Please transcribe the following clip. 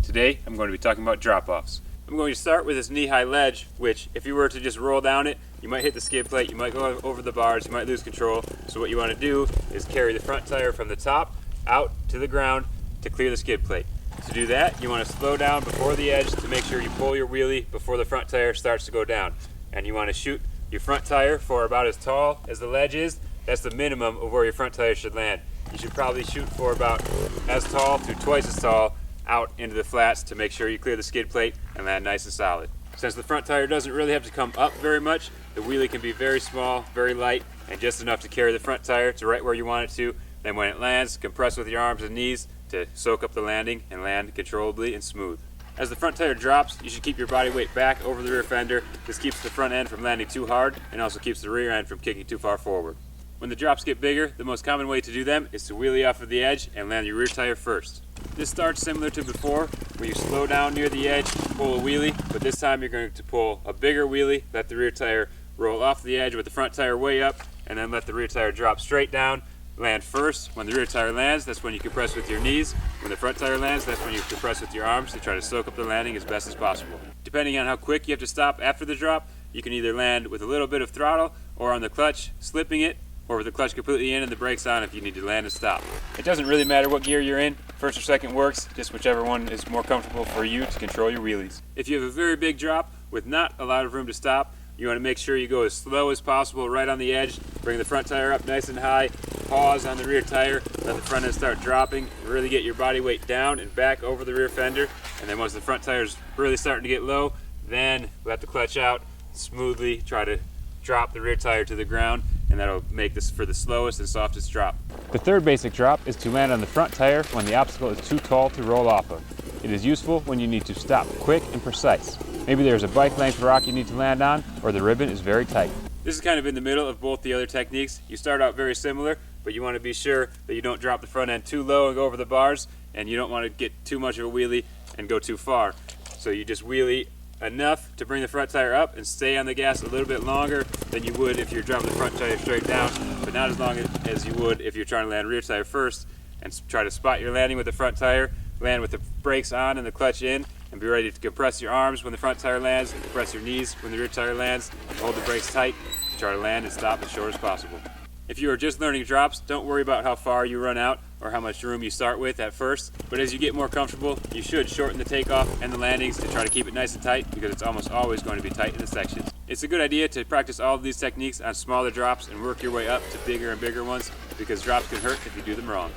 Today I'm going to be talking about drop-offs. I'm going to start with this knee-high ledge, which if you were to just roll down it, you might hit the skid plate, you might go over the bars, you might lose control. So what you want to do is carry the front tire from the top out to the ground to clear the skid plate. To do that, you want to slow down before the edge to make sure you pull your wheelie before the front tire starts to go down. And you want to shoot your front tire for about as tall as the ledge is. That's the minimum of where your front tire should land. You should probably shoot for about as tall to twice as tall out into the flats to make sure you clear the skid plate and land nice and solid. Since the front tire doesn't really have to come up very much, the wheelie can be very small, very light, and just enough to carry the front tire to right where you want it to. Then when it lands, compress with your arms and knees to soak up the landing and land controllably and smooth. As the front tire drops, you should keep your body weight back over the rear fender. This keeps the front end from landing too hard and also keeps the rear end from kicking too far forward. When the drops get bigger, the most common way to do them is to wheelie off of the edge and land your rear tire first. This starts similar to before, where you slow down near the edge, pull a wheelie, but this time you're going to pull a bigger wheelie, let the rear tire roll off the edge with the front tire way up, and then let the rear tire drop straight down. Land first. When the rear tire lands, that's when you compress with your knees. When the front tire lands, that's when you compress with your arms to try to soak up the landing as best as possible. Depending on how quick you have to stop after the drop, you can either land with a little bit of throttle or on the clutch, slipping it, or with the clutch completely in and the brakes on if you need to land and stop. It doesn't really matter what gear you're in, first or second works, just whichever one is more comfortable for you to control your wheelies. If you have a very big drop with not a lot of room to stop, you want to make sure you go as slow as possible right on the edge, bring the front tire up nice and high, pause on the rear tire, let the front end start dropping, really get your body weight down and back over the rear fender, and then once the front tire's really starting to get low, then let the clutch out, smoothly try to drop the rear tire to the ground, and that'll make this for the slowest and softest drop. The third basic drop is to land on the front tire when the obstacle is too tall to roll off of. It is useful when you need to stop quick and precise. Maybe there's a bike length rock you need to land on, or the ribbon is very tight. This is kind of in the middle of both the other techniques. You start out very similar, but you want to be sure that you don't drop the front end too low and go over the bars, and you don't want to get too much of a wheelie and go too far. So you just wheelie enough to bring the front tire up and stay on the gas a little bit longer than you would if you're dropping the front tire straight down, but not as long as you would if you're trying to land rear tire first, and try to spot your landing with the front tire, land with the brakes on and the clutch in, and be ready to compress your arms when the front tire lands, and compress your knees when the rear tire lands, and hold the brakes tight to try to land and stop as short as possible. If you are just learning drops, don't worry about how far you run out or how much room you start with at first, but as you get more comfortable, you should shorten the takeoff and the landings to try to keep it nice and tight, because it's almost always going to be tight in the sections. It's a good idea to practice all of these techniques on smaller drops and work your way up to bigger and bigger ones, because drops can hurt if you do them wrong.